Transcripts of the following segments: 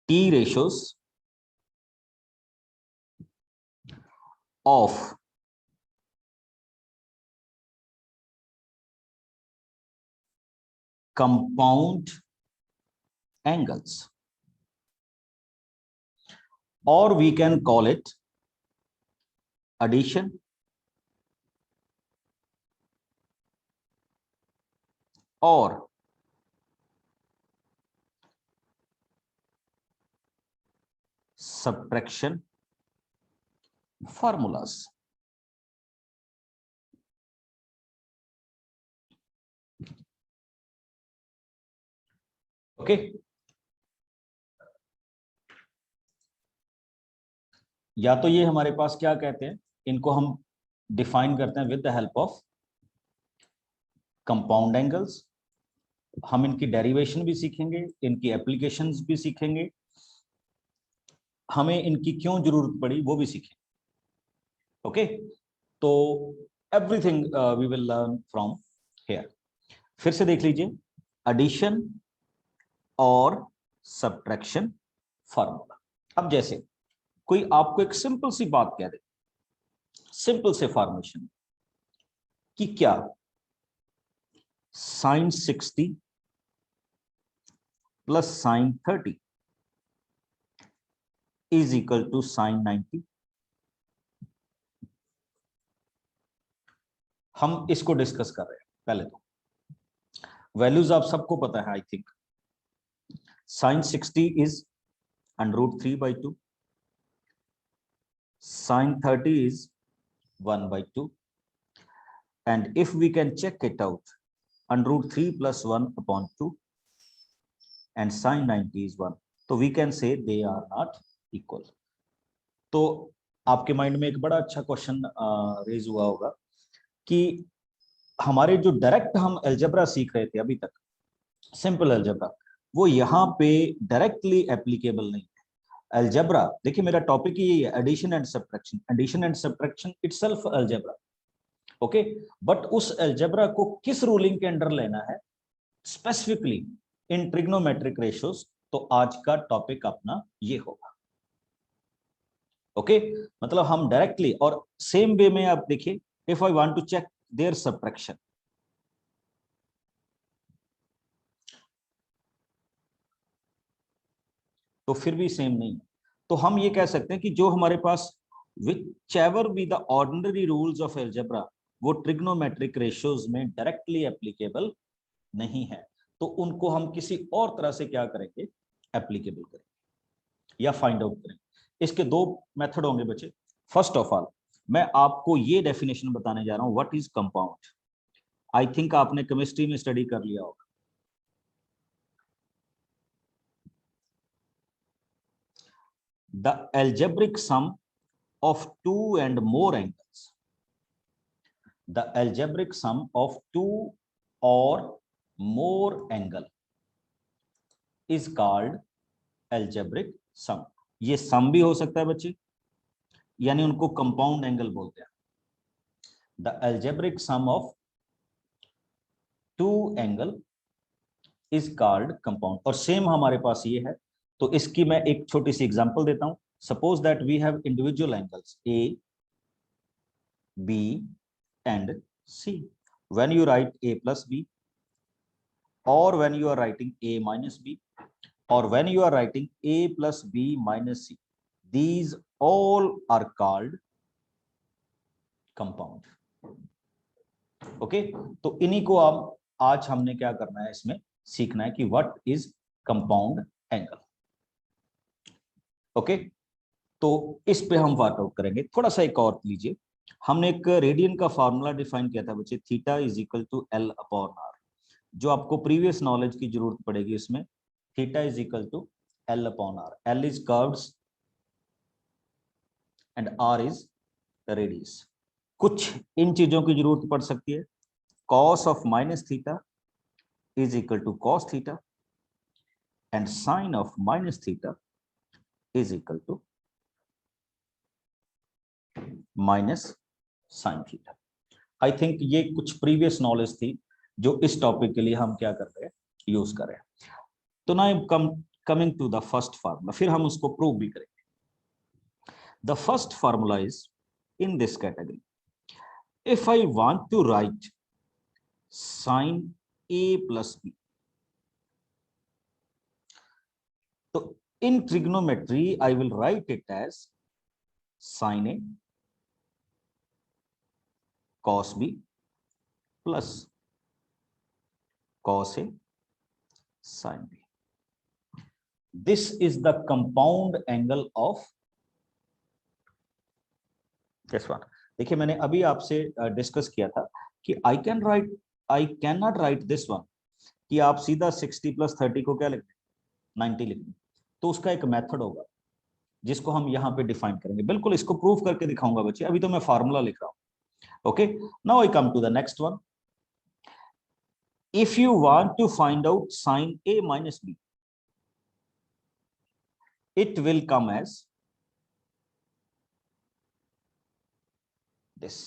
T ratios of compound angles, or we can call it addition or subtraction formulas. Okay, या तो ये हमारे पास क्या कहते हैं, इनको हम डिफाइन करते हैं with the help of compound angles. हम इनकी डेरिवेशन भी सीखेंगे, इनकी एप्लीकेशंस भी सीखेंगे, हमें इनकी क्यों जरूरत पड़ी वो भी सीखेंगे। ओके, तो everything we will learn from here. फिर से देख लीजिए, एडिशन और सब्ट्रैक्शन फार्मूला। अब जैसे कोई आपको एक सिंपल सी बात कह दे, सिंपल से फॉर्मेशन कि क्या sin 60 plus sin 30 is equal to sin 90। हम इसको डिस्कस कर रहे हैं। पहले तो वैल्यूज आप सबको पता है, I think. sin 60 is √3/2, sin 30 is 1/2, and if we can check it out, √3 plus 1/2 and sin 90 is 1, तो we can say they are not equal। तो आपके माइंड में एक बड़ा अच्छा क्वेश्चन रेज हुआ होगा कि हमारे जो डायरेक्ट हम अलजेब्रा सीख रहे थे अभी तक, सिंपल अलजेब्रा, वो यहाँ पे डायरेक्टली एप्लीकेबल नहीं है। अलजेब्रा देखिए, मेरा टॉपिक ही है addition and subtraction. Addition and subtraction itself algebra, okay, but उस अलजेब्रा को किस रूलिंग के अंडर लेना है स्पेसिफिकली इन ट्रिग्नोमेट्रिक रेशियोज, तो आज का टॉपिक अपना ये होगा। ओके, मतलब हम डायरेक्टली, और सेम वे में आप देखिए, if I want to check their subtraction, तो फिर भी सेम नहीं है। तो हम ये कह सकते हैं कि जो हमारे पास whichever be the ordinary rules of algebra, वो ट्रिग्नोमेट्रिक रेशियोज में डायरेक्टली एप्लीकेबल नहीं है, तो उनको हम किसी और तरह से क्या करेंगे, एप्लीकेबल करेंगे या फाइंड आउट करेंगे। इसके दो मेथड होंगे बच्चे। फर्स्ट ऑफ ऑल मैं आपको ये डेफिनेशन बताने जा रहा हूं, what is compound. I think आपने केमिस्ट्री में स्टडी कर लिया होगा। The algebraic sum of two and more angles, the algebraic sum of two or more angle is called algebraic sum। ये सम भी हो सकता है बच्चे, यानी उनको कंपाउंड एंगल बोलते हैं। The algebraic sum of two angle is called compound, और सेम हमारे पास ये है। तो इसकी मैं एक छोटी सी एग्जांपल देता हूं। Suppose that we have individual angles A, B and C। when you write A plus B, or when you are writing A minus B, or when you are writing A plus B minus C, these all are called compound। Okay, तो इन्हीं को अब आज हमने क्या करना है, इसमें सीखना है कि what is compound angle. Okay, तो इस पे हम वर्क आउट करेंगे। थोड़ा सा एक और लीजिए, हमने एक रेडियन का फॉर्मूला डिफाइन किया था बच्चे, theta is equal to L/R। जो आपको प्रीवियस नॉलेज की जरूरत पड़ेगी इसमें, theta is equal to L/R। L is curves and R is radius. कुछ इन चीजों की जरूरत पड़ सकती है। cos of minus theta is equal to cos theta and sin of minus theta is equal to minus sin theta। I think ये कुछ प्रीवियस नॉलेज थी जो इस टॉपिक के लिए हम क्या कर रहे हैं, यूज कर रहे हैं। तो ना come coming to the first formula, फिर हम उसको प्रूव भी करेंगे। The first formula is in this category, if I want to write sin a plus b, तो in trigonometry I will write it as sin a cos b plus cos a sin b. This is the compound angle of this one. देखिए मैंने अभी आपसे discuss किया था कि I can not right this one, कि आप सीधा 60 प्लस 30 को क्या लिख दें, 90 लिख दें। तो उसका एक मेथड होगा जिसको हम यहाँ पे डिफाइन करेंगे। बिल्कुल इसको प्रूव करके दिखाऊंगा बच्चे, अभी तो मैं फार्मूला लिख रहा हूँ। Okay, now I come to the next one. If you want to find out sine a minus b, it will come as this,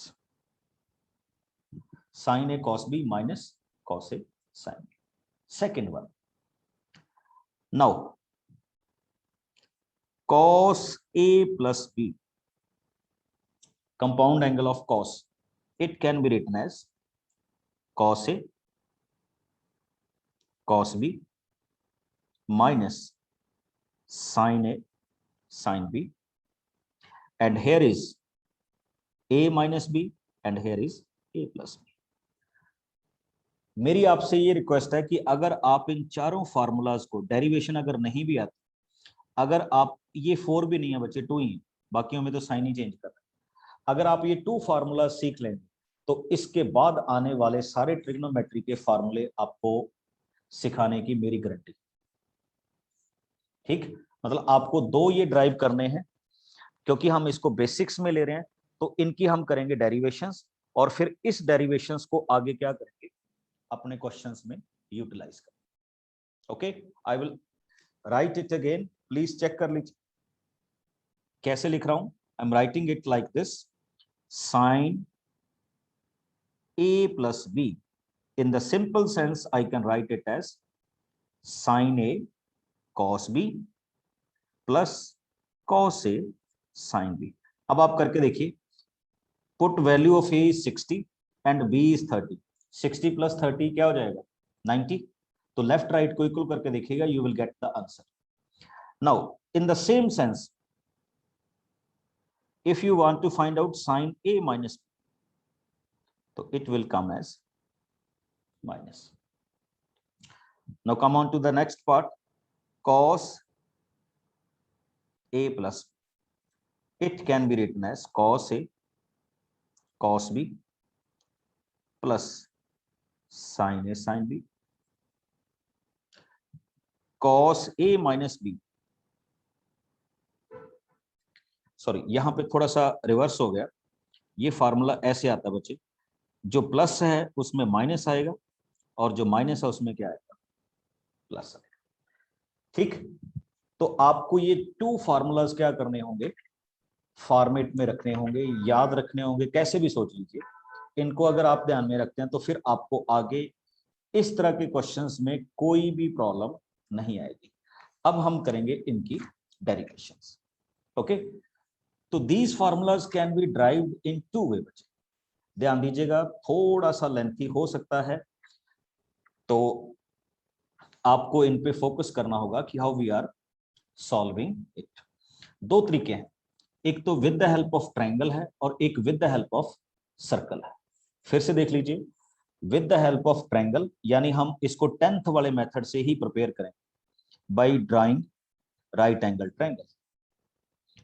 sin a cos b minus cos a sin b. Second one, now cos a plus b, compound angle of cos, it can be written as cos a cos b minus sin a sin b, and here is a minus b and here is a plus b. मेरी आपसे ये request है कि अगर आप इन चारों formulas को, derivation अगर नहीं भी आती, अगर आप ये 4 भी नहीं है बच्चे, 2 ही, बाकियों में तो साइन ही चेंज कर रहे हैं, अगर आप ये 2 फार्मूला सीख लेंगे तो इसके बाद आने वाले सारे ट्रिग्नोमेट्री के फार्मूले आपको सिखाने की मेरी गारंटी। ठीक, मतलब आपको 2 ये ड्राइव करने हैं, क्योंकि हम इसको बेसिक्स में ले रहे हैं, तो इनकी हम करेंगे डेरिवेशंस, और फिर इस डेरिवेशंस को आगे क्या करेंगे, अपने क्वेश्चंस में यूटिलाइज करेंगे। Okay, I will write it again, please check कर लीजिए कैसे लिख रहा हूं। I am writing it like this, sine a plus b, in the simple sense I can write it as sin a cos b plus cos a sin b. अब आप करके देखिए, put value of a is 60 and b is 30, 60 plus 30 क्या हो जाएगा, 90, तो left right को equal करके देखिएगा, you will get the answer. Now in the same sense, if you want to find out sin a minus b, so it will come as minus. Now come on to the next part, cos a plus b. It can be written as cos a cos b plus sin a sin b. Cos a minus b, sorry यहां पे थोड़ा सा reverse हो गया, ये formula ऐसे आता है बच्चे, जो प्लस है उसमें माइनस आएगा और जो माइनस है उसमें क्या आएगा, प्लस आएगा। ठीक, तो आपको ये 2 फार्मूलाज क्या करने होंगे, फॉर्मेट में रखने होंगे, याद रखने होंगे, कैसे भी सोच लीजिए। इनको अगर आप ध्यान में रखते हैं तो फिर आपको आगे इस तरह के क्वेश्चंस में कोई भी प्रॉब्लम नहीं आएगी। अब हम करेंगे इनकी डेरिवेशंस। ओके, तो these formulas can be derived in 2 way बच्चे, ध्यान दीजिएगा, थोड़ा सा लेंथी हो सकता है, तो आपको इन पे फोकस करना होगा कि how we are solving it. 2 तरीके हैं, एक तो with the help of triangle है और एक with the help of circle है। फिर से देख लीजिए, with the help of triangle यानी हम इसको 10th वाले मेथड से ही प्रिपेयर करें, by drawing right angle triangle.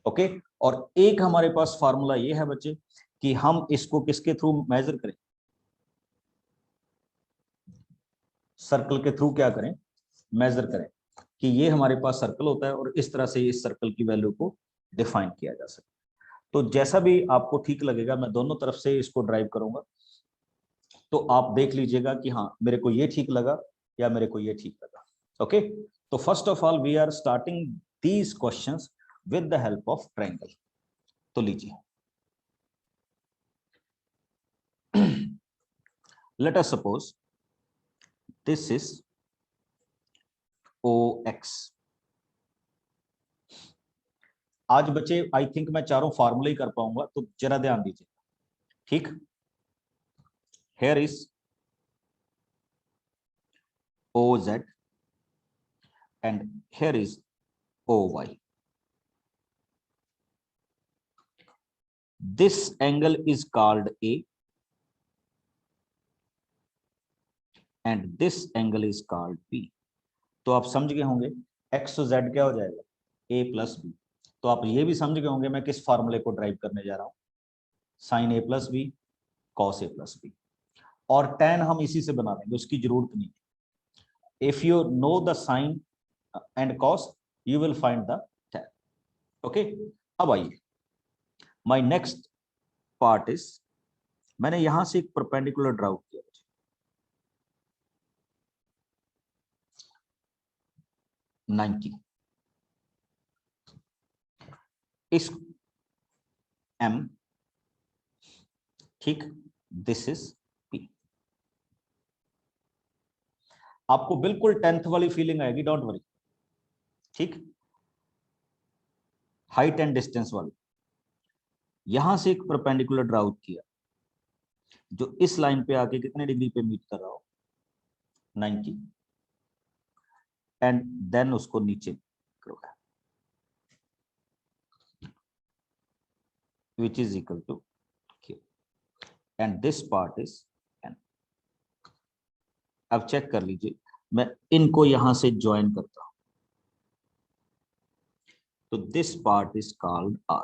Okay, और एक हमारे पास फार्मूला ये है बच्चे कि हम इसको किसके थ्रू मेजर करें, सर्कल के थ्रू क्या करें, मेजर करें, कि ये हमारे पास सर्कल होता है और इस तरह से इस सर्कल की वैल्यू को डिफाइन किया जा सकता है। तो जैसा भी आपको ठीक लगेगा, मैं दोनों तरफ से इसको ड्राइव करूंगा, तो आप देख लीजिएगा कि हाँ मेरे को ये ठीक लगा या मेरे को ये ठीक लगा। ओके, तो first of all we are starting these questions with the help of triangle. तो लीजिए, let us suppose this is OX आज बच्चे आई थिंक मैं चारों फार्मूले ही कर पाऊंगा, तो जरा ध्यान दीजिए। ठीक, here is OZ and here is OY. This angle is called A and this angle is called B. तो आप समझ गए होंगे x to z क्या हो जाएगा, a प्लस बी। तो आप ये भी समझ गए होंगे मैं किस फार्मूले को ड्राइव करने जा रहा हूं, sine a plus B cos a plus B. और tan हम इसी से बना देंगे, उसकी जरूरत नहीं है। If you know the sine and cos you will find the tan। Okay, अब आइए, माय नेक्स्ट पार्ट इज, मैंने यहां से एक परपेंडिकुलर ड्राउ किया 90, इस M, ठीक, दिस इज P। आपको बिल्कुल 10th वाली फीलिंग आएगी, डोंट वरी। ठीक, हाइट एंड डिस्टेंस वाली। यहां से एक परपेंडिकुलर ड्रा आउट किया जो इस लाइन पे आके कितने डिग्री पे मीट कर रहा हो, 90, एंड देन उसको नीचे करोगे, which is equal to Q and this part is N। अब चेक कर लीजिए, मैं इनको यहां से ज्वाइन करता हूं, तो this part is called R।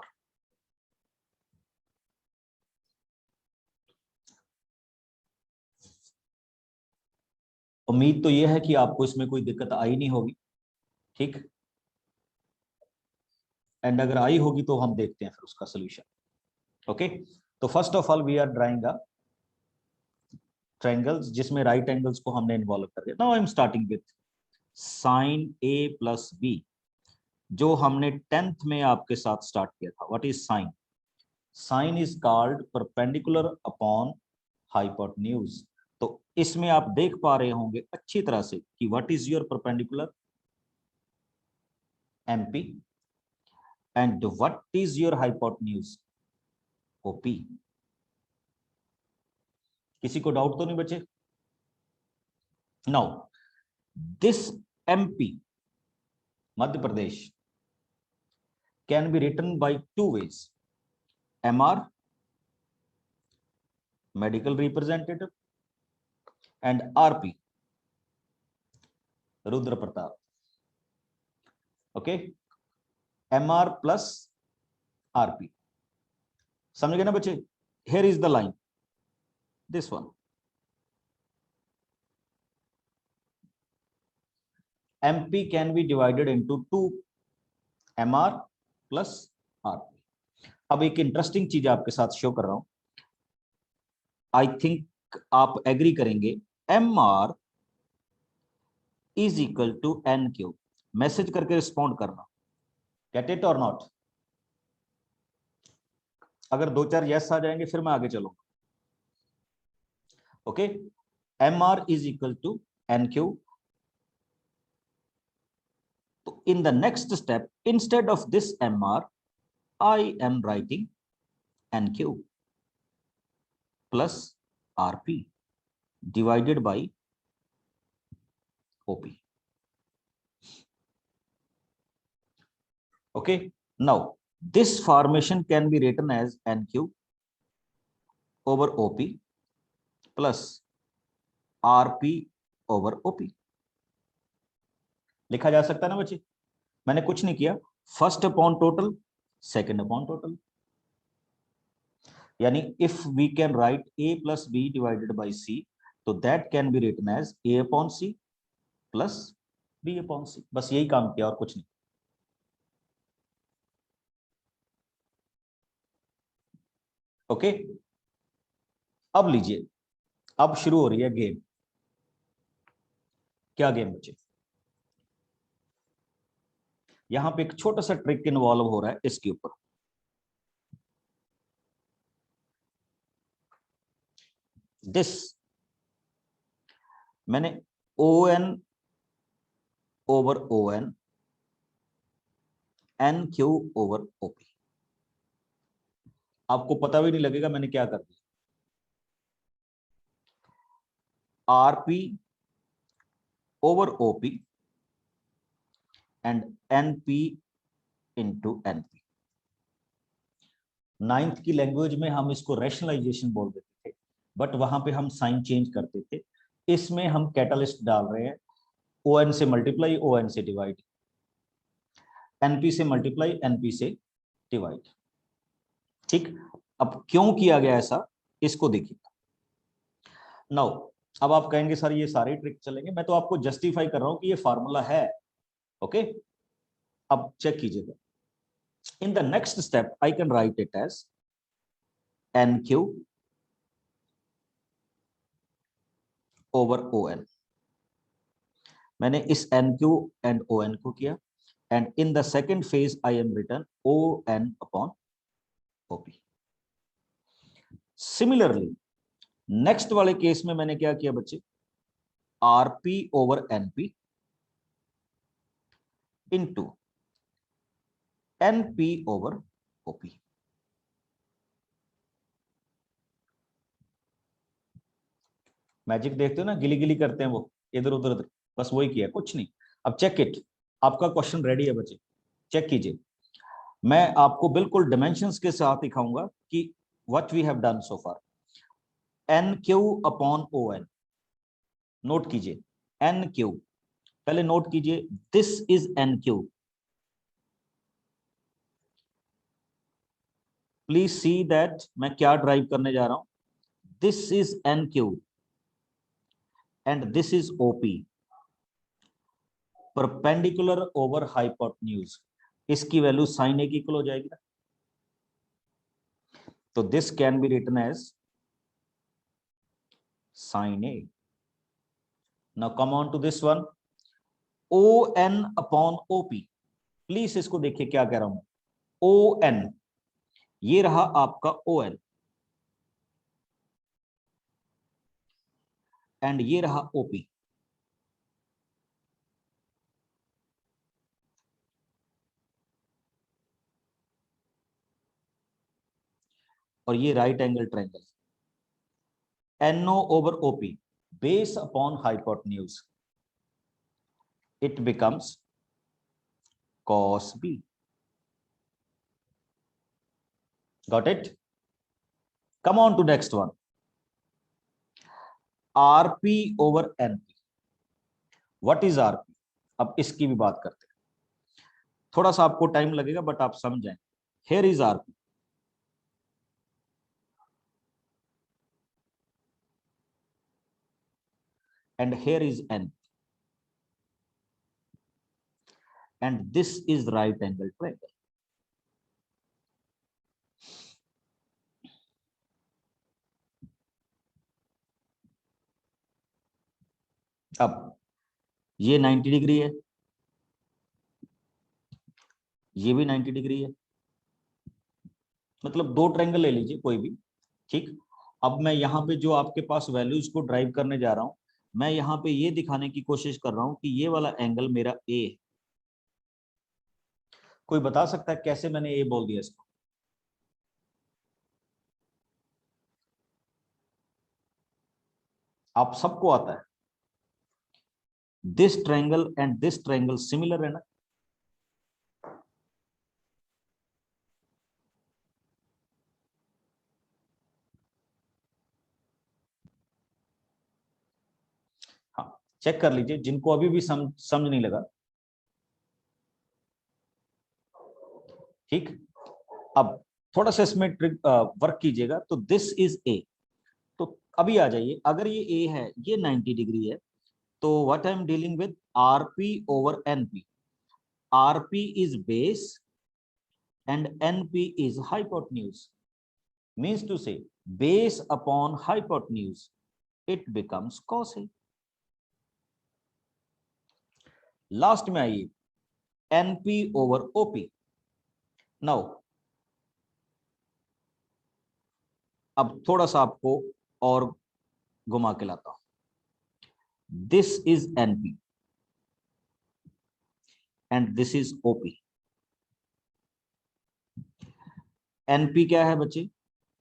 उम्मीद तो यह है कि आपको इसमें कोई दिक्कत आई नहीं होगी। ठीक, एंड अगर आई होगी तो हम देखते हैं फिर उसका सोल्यूशन। ओके, तो first of all we are drawing a triangles जिसमें राइट एंगल्स को हमने इन्वॉल्व कर दिया। Now I am starting with sine a plus b, जो हमने 10th में आपके साथ स्टार्ट किया था। What is sine? Sine is called perpendicular upon hypotenuse. तो इसमें आप देख पा रहे होंगे अच्छी तरह से कि what is your perpendicular, MP, and what is your hypotenuse, OP। किसी को डाउट तो नहीं बचे? Now this MP, Madhya Pradesh, can be written by two ways, MR, medical representative, and RP, Rudra Pratap. Okay, MR plus RP, समझ गए ना बच्चे? Here is the line, this one. MP can be divided into two, MR plus RP। अब एक interesting चीज आपके साथ show कर रहा हूं, आई थिंक आप एग्री करेंगे, MR is equal to NQ। Message करके रिस्पॉन्ड करना, गेट इट और नॉट? अगर दो चार यस आ जाएंगे फिर मैं आगे चलूंगा। Okay, MR is equal to NQ। तो in the next step, instead of this MR, I am writing NQ plus RP divided by OP. Okay, now this formation can be written as NQ over OP plus RP over OP। लिखा जा सकता है ना बच्चे? मैंने कुछ नहीं किया, first upon total, second upon total. यानी if we can write A plus B divided by C, तो that can be written as A upon C plus B upon C। बस यही काम किया और कुछ नहीं। ओके, अब लीजिए, अब शुरू हो रही है गेम। क्या गेम बच्चे? यहां पे एक छोटा सा ट्रिक इन्वॉल्व हो रहा है इसके ऊपर। दिस मैंने ON over ON N Q over OP. आपको पता भी नहीं लगेगा मैंने क्या कर दिया। RP over OP and NP into NP. Ninth की लैंग्वेज में हम इसको रैशनलाइजेशन बोल देते थे, बट वहां पे हम साइन चेंज करते थे। इसमें हम कैटलिस्ट डाल रहे हैं, ओ एन से मल्टीप्लाई ओ एन से डिवाइड, एनपी से मल्टीप्लाई एनपी से डिवाइड। ठीक, अब क्यों किया गया ऐसा इसको देखिए। नाउ अब आप कहेंगे सर ये सारे ट्रिक चलेंगे, मैं तो आपको जस्टिफाई कर रहा हूं कि ये फार्मूला है। ओके, अब चेक कीजिएगा। In the next step I can write it as N Q over O N. मैंने इस N Q and O N को किया, and in the second phase I am return O N upon OP. Similarly next वाले case में मैंने क्या किया बच्चे, RP over NP into NP over OP. Magic देखते हो ना, गिली गिली करते हैं वो इधर उधर, बस वही किया, कुछ नहीं। अब चेक इट, आपका क्वेश्चन रेडी है बच्चे, चेक कीजिए। मैं आपको बिल्कुल डायमेंशंस के साथ दिखाऊंगा कि what we have done so far. N Q upon O N, note कीजिए एन क्यू, पहले नोट कीजिए this is N Q. Please see that मैं क्या ड्राइव करने जा रहा हूं। This is N Q and this is OP, perpendicular over hypotenuse. इसकी वैल्यू साइन ए की इक्वल हो जाएगी ना, तो this can be written as sine A. Now come on to this one, O N upon OP. Please इसको देखिए क्या कह रहा हूं, ओ एन, ये रहा आपका ओ एन, एंड ये रहा ओपी। और ये right angle triangle, NO over OP, base upon hypotenuse, it becomes cos B. Got it? Come on to next one. RP over NP. What is RP? अब इसकी भी बात करते हैं, थोड़ा सा आपको टाइम लगेगा बट आप समझ जाएं। Here is RP and here is N, and this is right angle triangle. अब ये 90 डिग्री है, ये भी 90 डिग्री है, मतलब दो ट्रायंगल ले लीजिए कोई भी। ठीक, अब मैं यहाँ पे जो आपके पास वैल्यूज को ड्राइव करने जा रहा हूं, मैं यहाँ पे ये दिखाने की कोशिश कर रहा हूं कि ये वाला एंगल मेरा ए है। कोई बता सकता है कैसे मैंने ए बोल दिया इसको? आप सबको आता है, this triangle and this triangle similar है ना। हाँ, चेक कर लीजिए जिनको अभी भी समझ नहीं लगा। ठीक, अब थोड़ा सा इसमें ट्रिक वर्क कीजिएगा। तो दिस इज ए, तो अभी आ जाइए, अगर ये ए है, ये 90 डिग्री है, तो what I am dealing with RP over NP. RP is base and NP is hypotenuse, means to say base upon hypotenuse, it becomes cos A. Last में आइए NP over OP. नाउ अब थोड़ा सा आपको और घुमा के लाता हूं। This is NP and this is OP. NP क्या है बच्चे?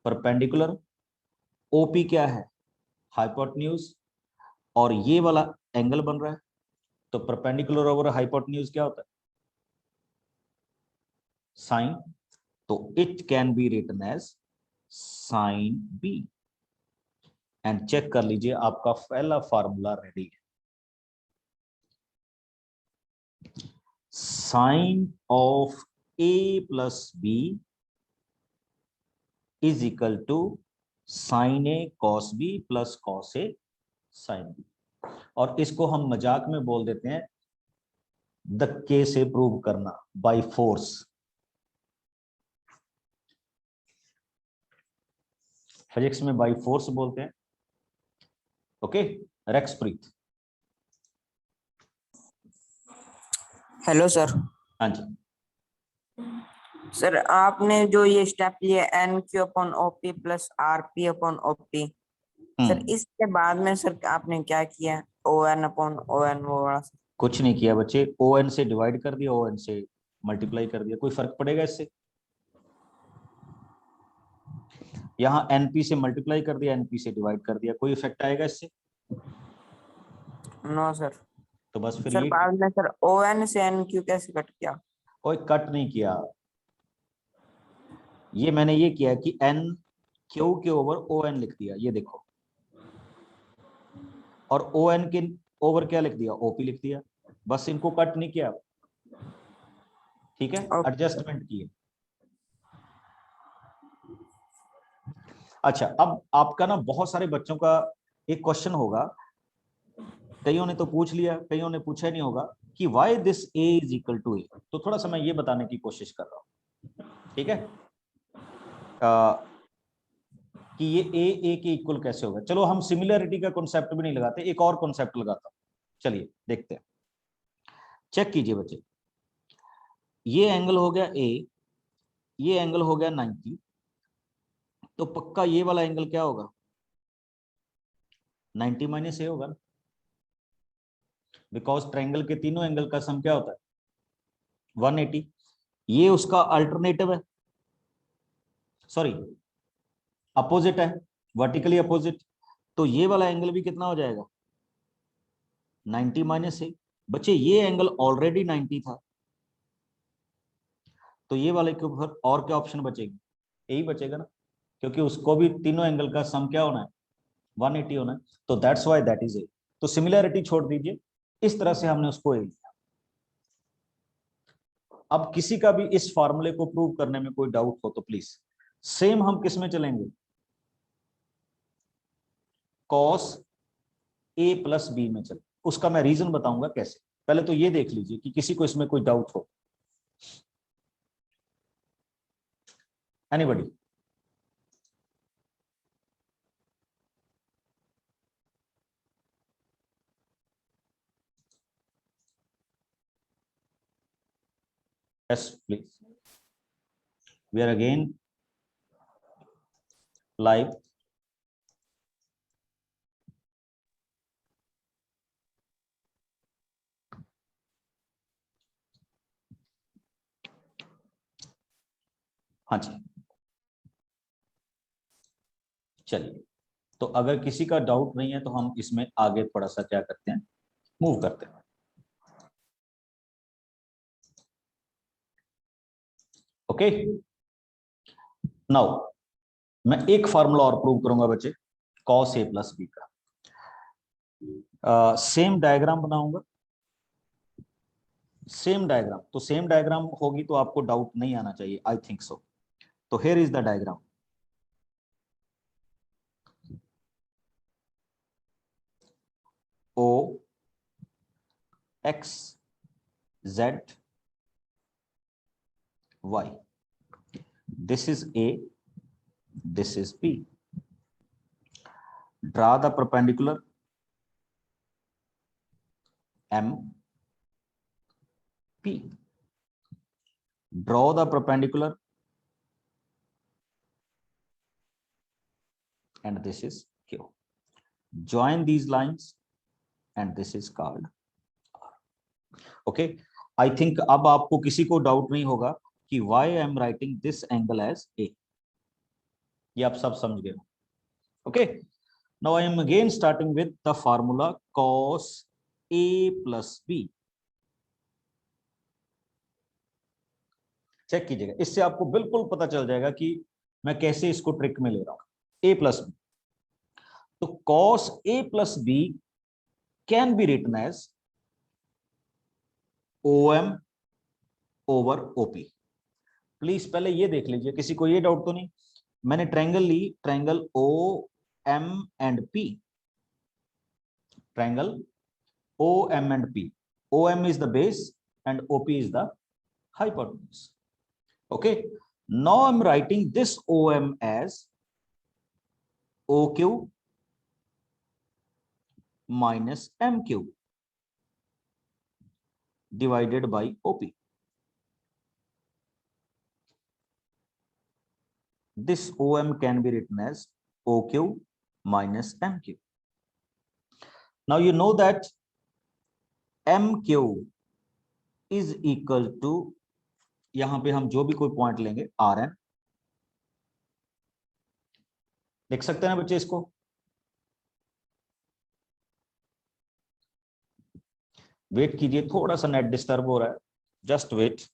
परपेंडिकुलर। ओपी क्या है? हाइपोटेन्यूज। और ये वाला एंगल बन रहा है, तो परपेंडिकुलर ओवर हाइपोटेन्यूज क्या होता है? साइन। तो it can be written as sine B. And check कर लीजिए, आपका पहला फार्मूला रेडी है। Sine of A plus B is equal to sine A cos B plus cos A sine B. और इसको हम मजाक में बोल देते हैं धक्के से प्रूव करना, बाय फोर्स। फिजिक्स में बाय फोर्स बोलते हैं। ओके, रेक्सप्रीत। Hello sir. हाँ जी। सर आपने जो ये स्टेप लिया N Q upon OP plus R P upon OP, sir इसके बाद में सर आपने क्या किया? O N upon O N वो वाला। कुछ नहीं किया बच्चे, ओ एन से डिवाइड कर दिया, ओ एन से मल्टीप्लाई कर दिया। कोई फर्क पड़ेगा इससे? यहाँ एनपी से मल्टीप्लाई कर दिया, एनपी से डिवाइड कर दिया, कोई इफेक्ट आएगा इससे? No sir. तो बस फिर सर ये बाद में सर ओ एन से एन क्यू कैसे कट किया? कोई कट नहीं किया। ये मैंने ये किया कि एन क्यू के ओवर ओ एन लिख दिया, ये देखो। और ओ एन के ओवर क्या लिख दिया? ओपी लिख दिया। बस इनको कट नहीं किया, ठीक है, एडजस्टमेंट किए। अच्छा, अब आपका ना बहुत सारे बच्चों का एक क्वेश्चन होगा, कईयों ने तो पूछ लिया, कईयों ने पूछा नहीं होगा कि why this A is equal to A. तो थोड़ा सा मैं ये बताने की कोशिश कर रहा हूं, ठीक है, कि ये ए के इक्वल कैसे होगा। चलो हम सिमिलरिटी का कॉन्सेप्ट भी नहीं लगाते, एक और कॉन्सेप्ट लगाता हूं। चलिए देखते हैं, चेक कीजिए बच्चे। ये एंगल हो गया ए, ये एंगल हो गया 90, तो पक्का ये वाला एंगल क्या होगा? 90 माइनस ए होगा ना, बिकॉज ट्रायंगल के तीनों एंगल का सम क्या होता है? 180। ये उसका अल्टरनेटिव है, सॉरी अपोजिट है, वर्टिकली अपोजिट। तो ये वाला एंगल भी कितना हो जाएगा? 90 माइनस ए। बच्चे ये एंगल ऑलरेडी 90 था, तो ये वाले के ऊपर और क्या ऑप्शन बचेगी? यही बचेगा ना, क्योंकि उसको भी तीनों एंगल का सम क्या होना है? 180 होना है। तो that's why that is a. तो सिमिलरिटी छोड़ दीजिए, इस तरह से हमने उसको ए लिया। अब किसी का भी इस फॉर्मूले को प्रूव करने में कोई डाउट हो तो प्लीज, सेम हम किस में चलेंगे? कॉस ए प्लस बी में चले। उसका मैं रीजन बताऊंगा कैसे। पहले तो ये देख लीजिए कि किसी को इसमें कोई डाउट हो। Anybody? Yes please, we are again live. हाँ जी, चलिए। तो अगर किसी का डाउट नहीं है तो हम इसमें आगे थोड़ा सा क्या करते हैं, मूव करते हैं। ओके, नाउ मैं एक फार्मूला और प्रूव करूंगा बच्चे, कॉस ए प्लस बी का। सेम डायग्राम बनाऊंगा, सेम डायग्राम। तो सेम डायग्राम होगी तो आपको डाउट नहीं आना चाहिए, आई थिंक सो। तो here is the diagram. O X Z Y, this is A, this is B. Draw the perpendicular M P. Draw the perpendicular and this is Q. Join these lines and this is called R. Okay, I think अब आपको किसी को doubt नहीं होगा कि why I am writing this angle as A. ये आप सब समझ गए। Okay, now I am again starting with the formula cos a plus b. Check कीजिएगा, इससे आपको बिल्कुल पता चल जाएगा कि मैं कैसे इसको ट्रिक में ले रहा हूं। a प्लस बी, तो cos a plus b can be written as OM over OP। Please पहले ये देख लीजिए, किसी को ये डाउट तो नहीं। मैंने ट्रायंगल ली, triangle OM and P, triangle OM and P। OM is the base and OP is the hypotenuse. Okay, now I'm writing this OM as OQ minus MQ divided by OP. This OM can be written as OQ minus MQ. Now you know that MQ is equal to, यहां पे हम जो भी कोई point लेंगे RN, देख सकते हैं ना बच्चे इसको। वेट कीजिए, थोड़ा सा नेट डिस्टर्ब हो रहा है, just wait.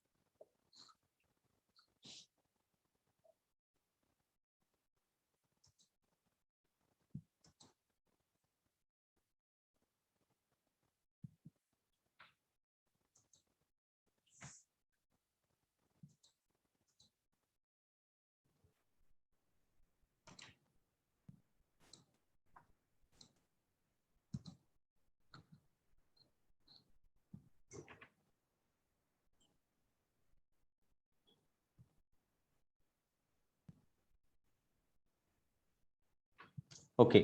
Okay,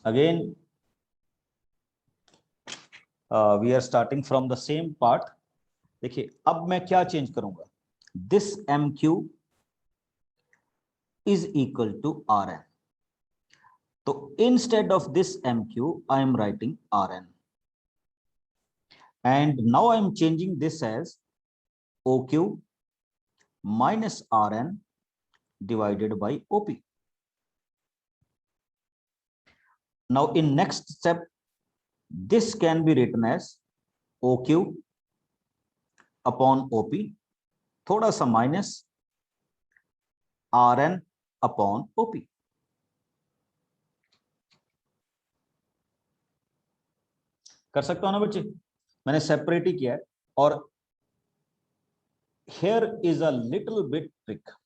again we are starting from the same part. देखिए अब मैं क्या चेंज करूंगा, this MQ is equal to RN, तो instead of this MQ I am writing RN, and now I am changing this as OQ minus RN divided by OP. Now in next step, this can be written as OQ upon OP, थोड़ा सा minus RN upon OP। कर सकता हूं ना बच्चे, मैंने separate ही किया है। और here is a little bit trick,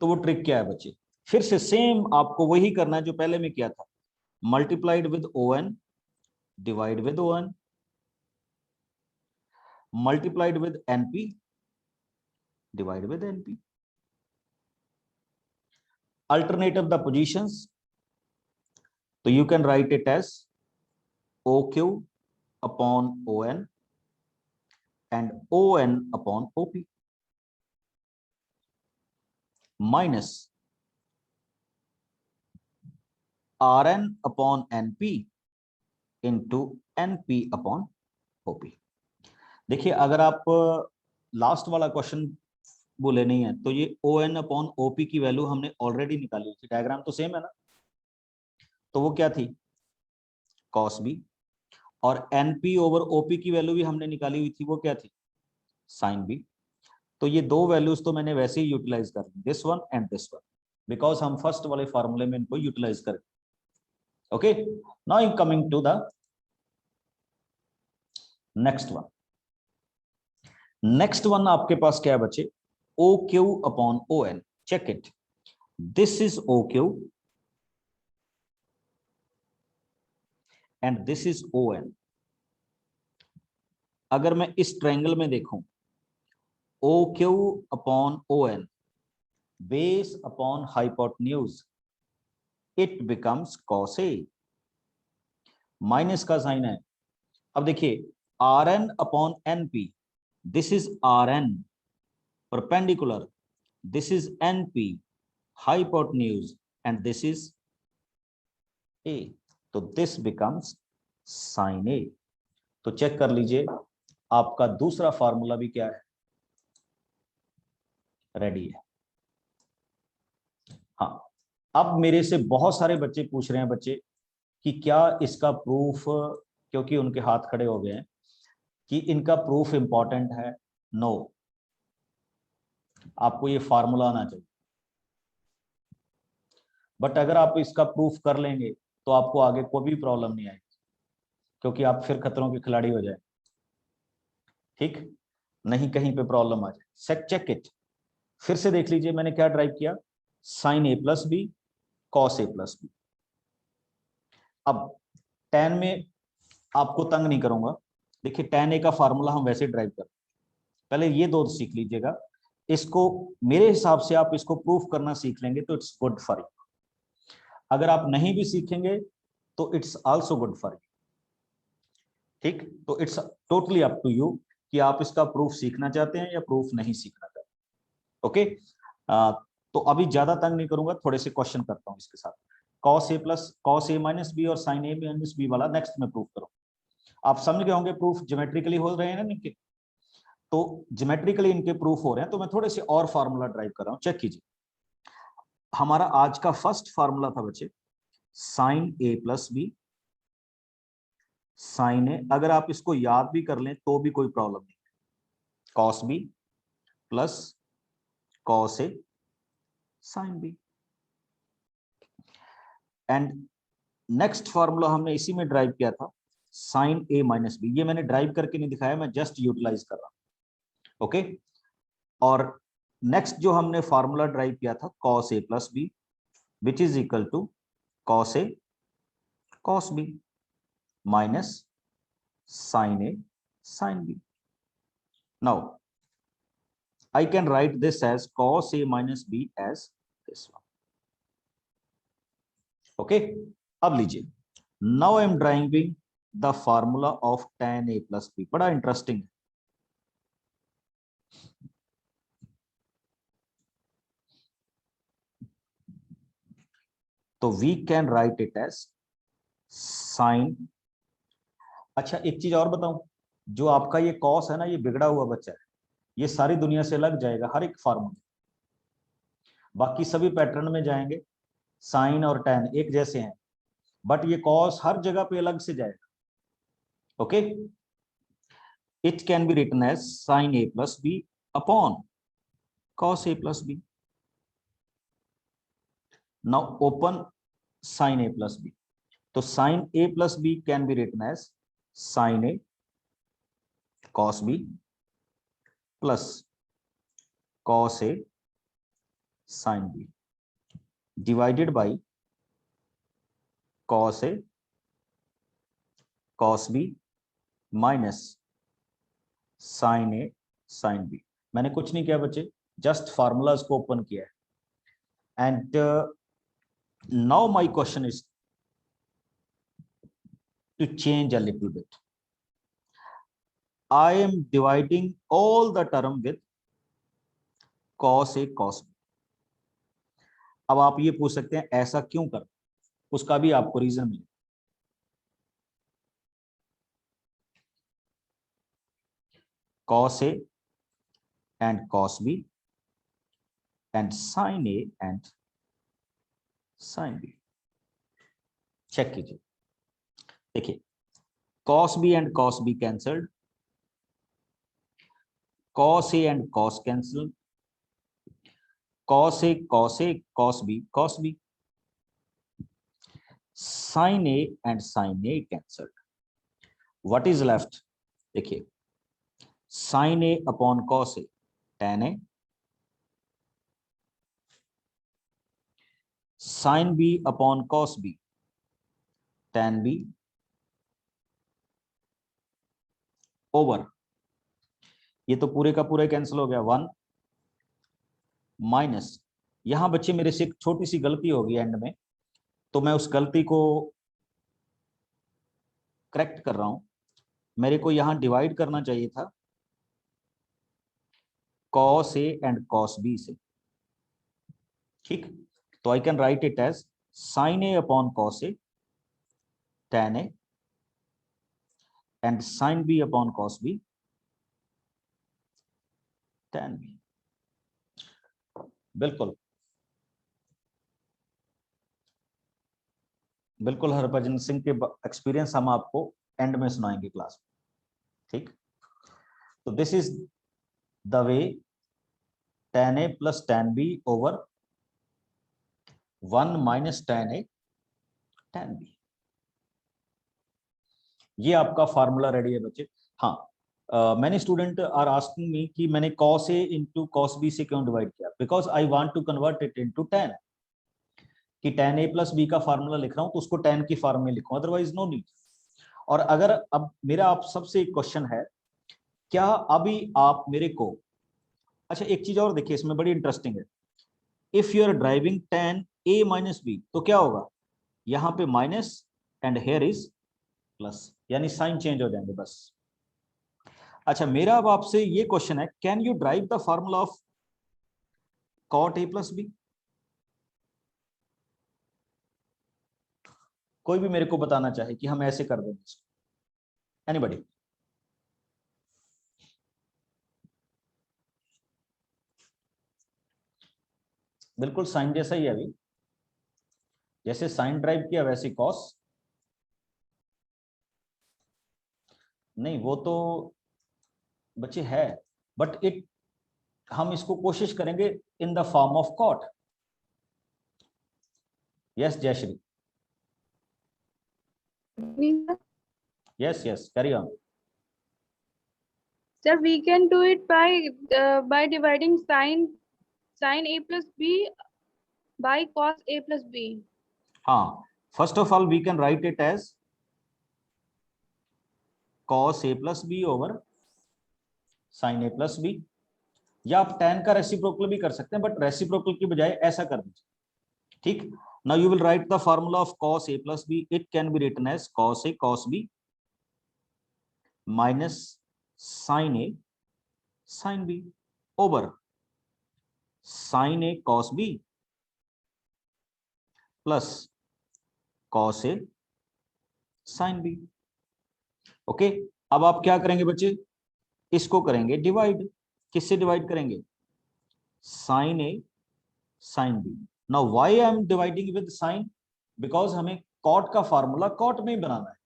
तो वो ट्रिक क्या है बच्चे, फिर से सेम आपको वही करना है जो पहले में किया था, multiplied with ON divide with ON, multiplied with NP divided with NP, alternative the positions, so you can write it as OQ upon ON and ON upon OP minus RN upon NP into NP upon OP। देखिए अगर आप last वाला question बोले नहीं है तो ये ON upon OP की वैल्यू हमने ऑलरेडी निकाली थी, डायग्राम तो सेम है ना, तो वो क्या थी cos B, और NP ओवर OP की वैल्यू भी हमने निकाली हुई थी, वो क्या थी sin B। तो ये दो वैल्यूज तो मैंने वैसे ही यूटिलाइज कर दी, this one and this one, because हम फर्स्ट वाले फॉर्मूले में इनको यूटिलाइज करें। Okay, now I am coming to the next one. Next one आपके पास क्या है बच्चे, OQ upon ON, check it, this is OQ and this is ON। अगर मैं इस ट्रायंगल में देखूं OQ upon ON base upon hypotenuse, it becomes cos A, minus का साइन है। अब देखिए RN upon NP, this is RN perpendicular, this is NP hypotenuse and this is A, तो this becomes sin A। तो check कर लीजिए आपका दूसरा फार्मूला भी क्या है, रेडी है। हाँ, अब मेरे से बहुत सारे बच्चे पूछ रहे हैं बच्चे कि क्या इसका प्रूफ, क्योंकि उनके हाथ खड़े हो गए हैं, कि इनका प्रूफ इंपॉर्टेंट है। नो, आपको ये फार्मूला आना चाहिए। बट अगर आप इसका प्रूफ कर लेंगे तो आपको आगे कोई भी प्रॉब्लम नहीं आएगी, क्योंकि आप फिर खतरों के खिलाड़ी हो जाए। ठीक, नहीं कहीं पे प्रॉब्लम आ जाए। चेक इट, फिर से देख लीजिए मैंने क्या ड्राइव किया, sign A plus B cos A plus B. अब टेन में आपको तंग नहीं करूंगा, देखिए टेन ए का फार्मूला हम वैसे ड्राइव करते हैं, पहले ये दो सीख लीजिएगा। इसको मेरे हिसाब से आप इसको प्रूफ करना सीख लेंगे तो इट्स गुड फॉर यू। अगर आप नहीं भी सीखेंगे तो it's also good for you. ठीक, तो it's totally up to you कि आप इसका प्रूफ सीखना चाहते हैं या प्रूफ नहीं सीखना चाहते। ओके, तो अभी ज्यादा तंग नहीं करूंगा, थोड़े से क्वेश्चन करता हूं इसके साथ। Cos A plus cos A minus B और साइन ए माइनस बी वाला नेक्स्ट में प्रूफ करूंगा। आप समझ गए होंगे प्रूफ ज्योमेट्रिकली हो रहे हैं ना इनके, तो ज्योमेट्रिकली इनके प्रूफ हो रहे हैं, तो मैं थोड़े से और फार्मूला ड्राइव कर रहा हूं, चेक कीजिए। हमारा आज का फर्स्ट फार्मूला था बच्चे साइन ए प्लस बी साइन ए। अगर आप इसको याद भी कर लें तो भी कोई प्रॉब्लम नहीं, cos B plus cos A sine B. And next formula हमने इसी में ड्राइव किया था साइन ए माइनस बी। ये मैंने ड्राइव करके नहीं दिखाया, मैं जस्ट यूटिलाइज कर रहा हूं। ओके, और नेक्स्ट जो हमने फार्मूला ड्राइव किया था cos A plus B which is equal to cos A cos B minus sine A sine B. Now I can write this as cos A minus B as this one. Okay, अब लीजिए, now I am driving the formula of tan A plus B. बड़ा interesting है। तो we can write it as sin। अच्छा एक चीज और बताऊं, जो आपका ये cos है ना, ये बिगड़ा हुआ बच्चा है, ये सारी दुनिया से लग जाएगा हर एक फार्मूला, बाकी सभी पैटर्न में जाएंगे, साइन और tan एक जैसे हैं, बट ये cos हर जगह पे अलग से जाएगा। Okay, it can be written as sin A plus B upon cos A plus B. Now open sin A plus B. So sin A plus B can be written as sin A cos B plus cos A sin B divided by cos A cos B minus sin A sin B। मैंने कुछ नहीं किया बच्चे, just formulas को open किया है। And now my question is to change a little bit. I am dividing all the term with cos A cos B. अब आप ये पूछ सकते हैं ऐसा क्यों कर, उसका भी आपको रीजन मिले। cos A and cos B and sin A and sin B। Check कीजिए, देखिए cos B and cos B cancelled, cos A and cos cancel, cos A cos A cos B cos B, sin A and sin A cancelled. What is left, देखिए sin A upon cos A tan A, sin B upon cos B tan B over, ये तो पूरे का पूरे cancel हो गया, 1 minus, यहां बच्चे मेरे से एक छोटी सी गलती होगी एंड में, तो मैं उस गलती को करेक्ट कर रहा हूं। मेरे को यहां डिवाइड करना चाहिए था cos A and cos B से। ठीक, तो I can write it as sin A upon cos A tan A and sin B upon cos B tan B। बिल्कुल बिल्कुल हरभजन सिंह के एक्सपीरियंस हम आपको एंड में सुनाएंगे क्लास में, ठीक। तो this is the way tan a plus tan b over 1 minus tan a tan b। ये आपका फार्मूला रेडी है बच्चे। हाँ, many student are asking me कि मैंने cos a into cos b से क्यों डिवाइड किया, because I want to convert it into tan, कि tan a प्लस b का फार्मूला लिख रहा हूं तो उसको tan की फॉर्म में लिखूं, अदरवाइज नो नीड। और अगर अब मेरा आप सबसे एक क्वेश्चन है, क्या अभी आप मेरे को, अच्छा एक चीज और देखिए इसमें बड़ी इंटरेस्टिंग है, if you are driving tan a minus b तो क्या होगा, यहाँ पे minus and here is plus, यानी साइन चेंज हो जाएंगे बस। अच्छा मेरा अब आपसे ये क्वेश्चन है, can you drive the formula of cot a plus b? कोई भी मेरे को बताना चाहे कि हम ऐसे कर देंगे, एनीबॉडी? बिल्कुल साइन जैसा ही है, अभी जैसे साइन ड्राइव किया वैसे कॉस। नहीं वो तो बच्चे है, बट इट, हम इसको कोशिश करेंगे in the form of cot. Yes Jayshree, yes yes carry on. Sir, we can do it by dividing sin a plus b by cos a plus b. हाँ, first of all we can write it as cos a plus b over sin a plus b, या आप tan का reciprocal भी कर सकते हैं, but reciprocal की बजाय ऐसा कर दीजिए, ठीक। Now you will write the formula of cos a plus b, it can be written as cos a cos b minus sin a sin b over sin a cos b plus cos a sin b। Okay, अब आप क्या करेंगे बच्चे, इसको करेंगे divide, किससे divide करेंगे, sin a sin b। Now why I am dividing with sin, because हमें cot का फार्मूला cot में ही बनाना है।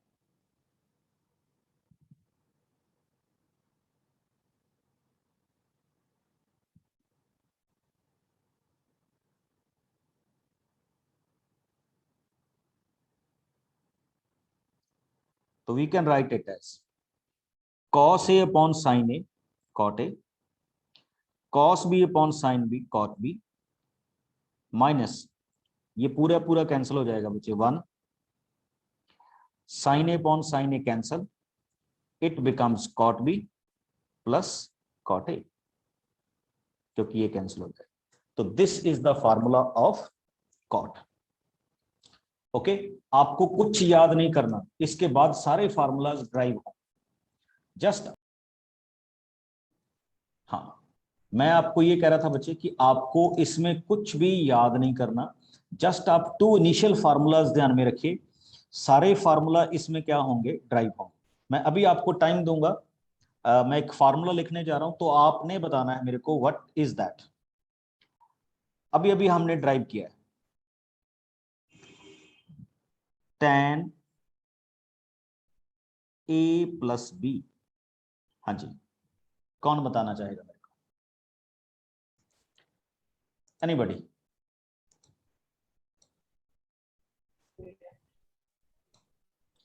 तो we can write it as cos a upon sin a cot a, cos b upon sin b cot b, minus ये पूरा पूरा कैंसिल हो जाएगा बच्चे, 1 sin a upon sin a cancel, it becomes cot b plus cot a, क्योंकि ये cancel हो जाएगा। तो this is the formula of cot। Okay, आपको कुछ याद नहीं करना, इसके बाद सारे फार्मूलाज ड्राइव हो, जस्ट। हाँ, मैं आपको ये कह रहा था बच्चे कि आपको इसमें कुछ भी याद नहीं करना, जस्ट आप 2 इनिशियल फार्मूलाज ध्यान में रखिए, सारे फार्मूला इसमें क्या होंगे, ड्राइव होंगे। मैं अभी आपको टाइम दूंगा, मैं एक फार्मूला लिखने जा रहा हूं, तो आपने बताना है मेरे को व्हाट इज दैट। अभी अभी हमने ड्राइव किया है tan a प्लस बी। हाँ जी, कौन बताना चाहेगा मेरे को, एनीबॉडी?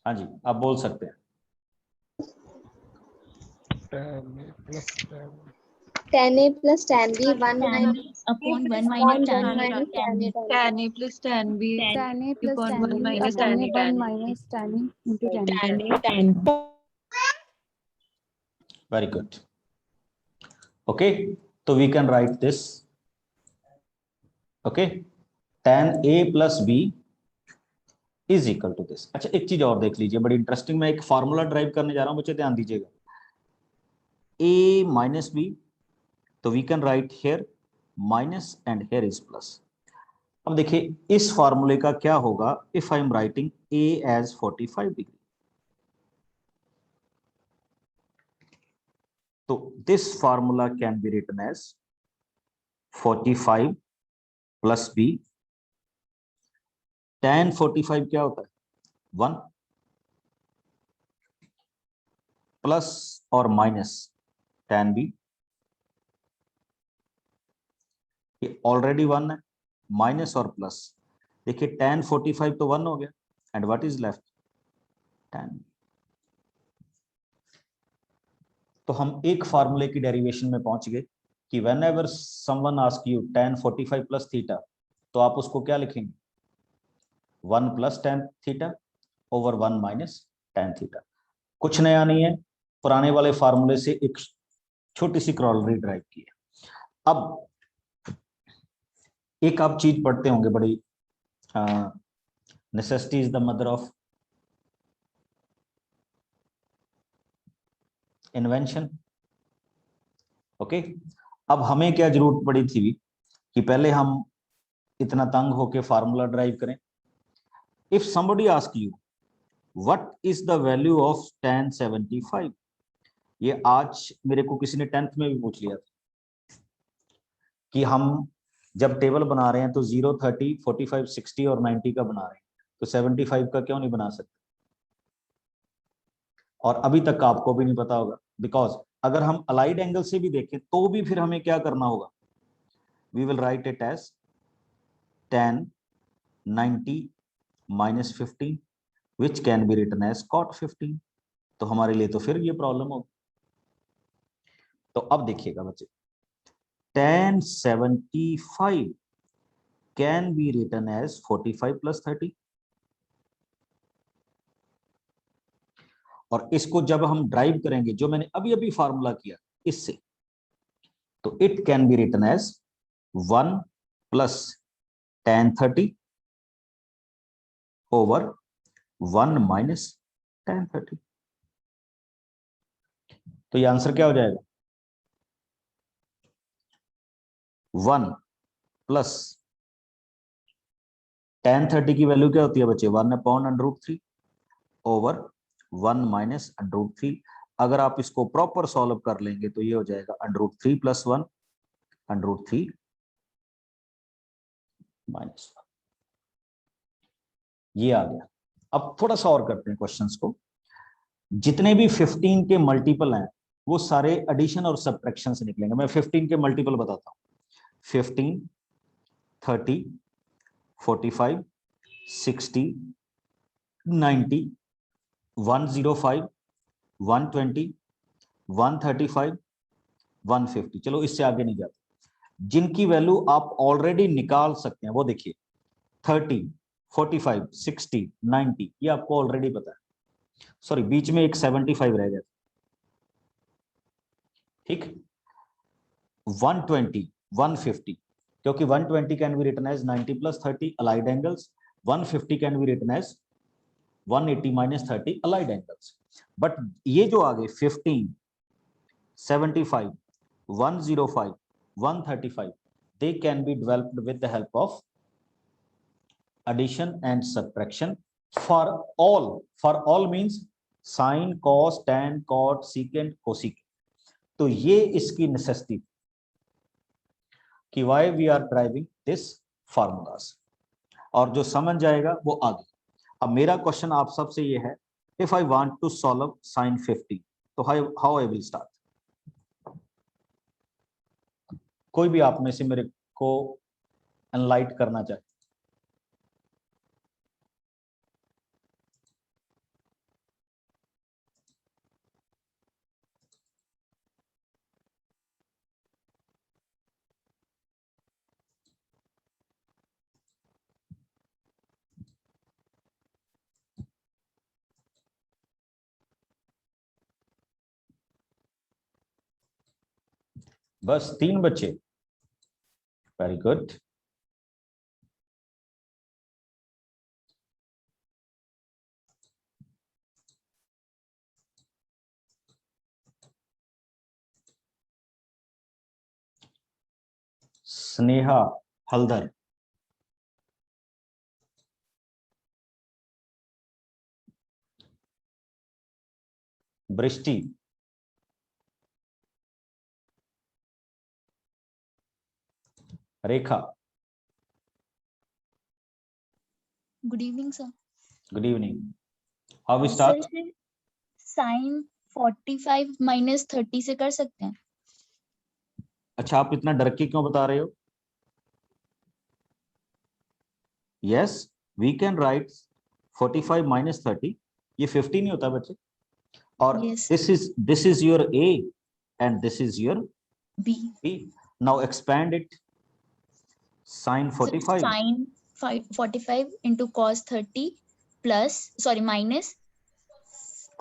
हाँ जी, आप बोल सकते हैं। tan a plus tan b 1 tan minus b upon 1 1 minus tan a minus tan a tan a plus tan b tan Tan a plus upon tan 1 b minus upon tan a 1 tan minus tan a into tan a. tan a tan b. Very good. Okay, तो we can write this, okay, tan a plus b is equal to this. अच्छा एक चीज और देख लीजिए, बड़ी interesting, मैं एक फार्मूला ड्राइव करने जा रहा हूं बच्चे, ध्यान दीजिएगा, a माइनस b, तो we can write here minus and here is plus. अब देखिए इस फार्मूले का क्या होगा if I am writing a as 45 degree, तो this formula can be written as 45 plus B, tan 45 क्या होता है 1 प्लस और माइनस tan बी, ये ऑलरेडी 1 है, माइनस और प्लस, देखिए tan 45 तो 1 हो गया, and what is left tan b. तो हम एक फार्मूले की डेरिवेशन में पहुंच गए कि when ever someone ask you tan 45 plus theta, तो आप उसको क्या लिखेंगे 1 plus tan theta over 1 minus tan theta. कुछ नया नहीं है, पुराने वाले फार्मूले से एक छोटी सी क्रॉलरी ड्राइव की है। अब एक आप चीज पढ़ते होंगे बड़ी, necessity is the mother of invention. Okay, अब हमें क्या जरूरत पड़ी थी कि पहले हम इतना तंग होके फार्मूला ड्राइव करें। If somebody ask you what is the value of tan 75, ये आज मेरे को किसी ने 10th में भी पूछ लिया था कि हम जब टेबल बना रहे हैं तो 0, 30, 45, 60 और 90 का बना रहे हैं, तो 75 का क्यों नहीं बना सकते? और अभी तक आपको भी नहीं पता होगा, बिकॉज अगर हम अलाइड एंगल से भी देखें तो भी फिर हमें क्या करना होगा, we will write it as tan 90 minus 15 which can be written as cot 15। तो हमारे लिए तो फिर ये प्रॉब्लम होगी। तो अब देखिएगा बच्चे, tan 75 can be written as 45 plus 30, और इसको जब हम ड्राइव करेंगे जो मैंने अभी अभी फार्मूला किया इससे, तो it can be written as 1 plus tan 30 over 1 minus tan 30। तो ये आंसर क्या हो जाएगा 1 प्लस tan 30 की वैल्यू क्या होती है बच्चे 1/√3 ओवर 1 माइनस √3। अगर आप इसको प्रॉपर सॉल्व कर लेंगे तो ये हो जाएगा √3 प्लस 1 √3 माइनस 1, ये आ गया। अब थोड़ा सा और करते हैं क्वेश्चंस को। जितने भी 15 के मल्टीपल हैं वो सारे एडिशन और सब्ट्रैक्शन से निकलेंगे। मैं 15 के मल्टीपल बताता हूं, 15, 30, 45, 60, 90, 105, 120, 135, 150। चलो इससे आगे नहीं जाते, जिनकी वैल्यू आप ऑलरेडी निकाल सकते हैं वो देखिए 30, 45, 60, 90, ये आपको ऑलरेडी पता है। सॉरी, बीच में एक 75 रह गया, ठीक। 120, 150, क्योंकि 120 can be written as 90 plus 30 allied angles, 150 can be written as 180 minus 30 allied angles. But ये जो आगे 15, 75, 105, 135, they can be developed with the help of addition and subtraction for all. For all means sin, cos, tan, cot, secant, cosecant। तो ये इसकी necessity कि why we are driving this formulas, और जो समझ जाएगा वो आगे। अब मेरा क्वेश्चन आप सबसे ये है, if I want to solve sin 50, तो how I will start? कोई भी आप में से मेरे को एनलाइट करना चाहे। बस 3 बच्चे, very good. Sneha Haldar, Brishti, Rekha, good evening sir. Good evening. How we start? Sir sine 45 minus 30 से कर सकते हैं? अच्छा, आप इतना डर के क्यों बता रहे हो? Yes, we can write 45 minus 30, ये 50 नहीं होता बच्चे। और Yes. this is your a and this is your B. b. Now expand it. Sin 45. Sin 45 into cos 30 plus, sorry, minus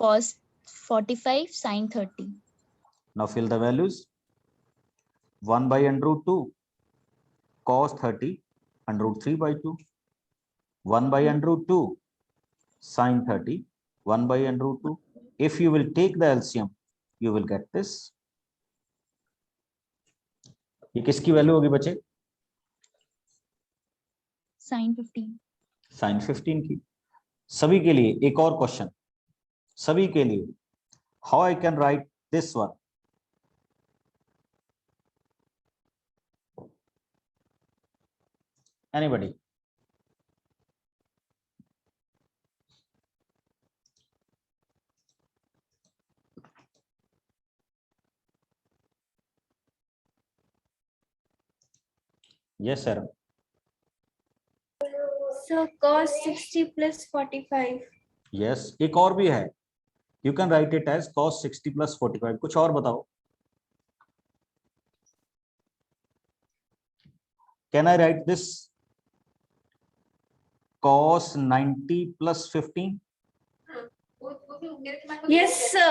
cos 45 sin 30. Now fill the values. 1 by under root 2 cos 30 under root 3 by 2. 1 by under root 2 sin 30, 1 by under root 2. If you will take the LCM, you will get this. ये किसकी value होगी बच्चे? Sin 15. Sign 15 की। सभी के लिए एक और क्वेश्चन, सभी के लिए, how I can write this one? Anybody? Yes sir. So cos 60 plus 45. Yes, एक और भी है, you can write it as cos 60 plus 45। कुछ और बताओ। Can I write this cos 90 plus 15? Yes, sir.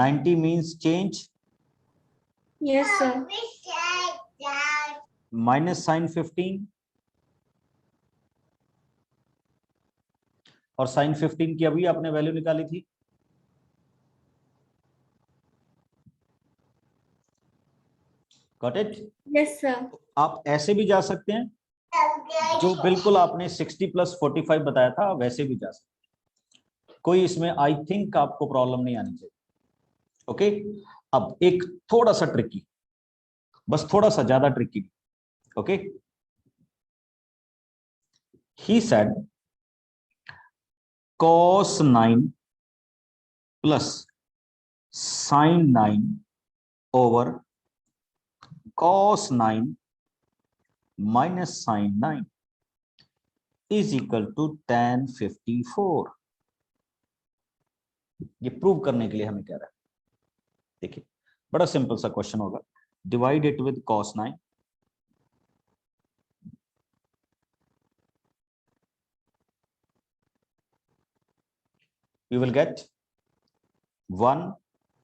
90 means change, Yes, sir. minus sin 15, और sin 15 की अभी आपने वैल्यू निकाली थी। Got it? Yes, sir. आप ऐसे भी जा सकते हैं, जो बिल्कुल आपने 60 plus 45 बताया था वैसे भी जा सकते हैं, कोई इसमें आई थिंक आपको प्रॉब्लम नहीं आनी चाहिए। ओके, अब एक थोड़ा सा ट्रिकी, बस थोड़ा सा, ज्यादा tricky. Okay, he said cos 9 plus sin 9 over cos 9 minus sin 9 is equal to tan 54। ये प्रूव करने के लिए हमें कह रहा है। देखिए, बड़ा सिंपल सा क्वेश्चन होगा। Divide it with cos 9, you will get 1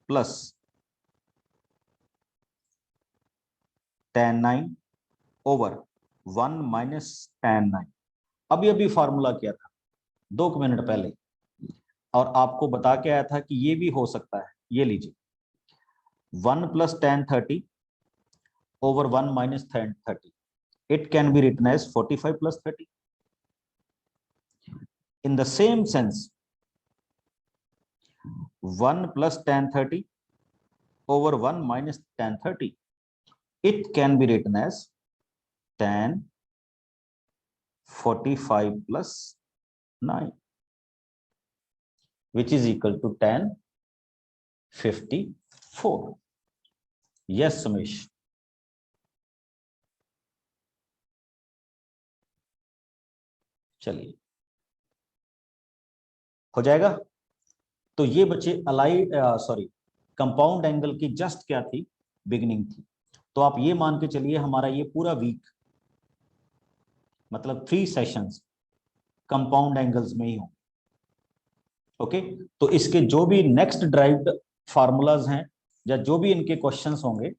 plus tan 9 over 1 minus tan 9। अभी फार्मूला किया था 2 मिनट पहले, और आपको बता के आया था कि ये भी हो सकता है। ये लीजिए, 1 plus tan 30 over 1 minus tan 30, it can be written as 45 plus 30। in the same sense, 1 plus tan 30 over 1 minus tan 30, it can be written as tan 45 plus 9, which is equal to tan 54। Yes, Sumesh? चलिए, हो जाएगा। तो ये बच्चे allied compound angle की just क्या थी, beginning थी। तो आप ये मान के चलिए हमारा ये पूरा वीक, मतलब 3 सेशंस कंपाउंड एंगल्स में ही होंगे। ओके, तो इसके जो भी नेक्स्ट ड्राइव्ड फार्मूलाज हैं या जो भी इनके क्वेश्चंस होंगे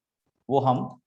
वो हम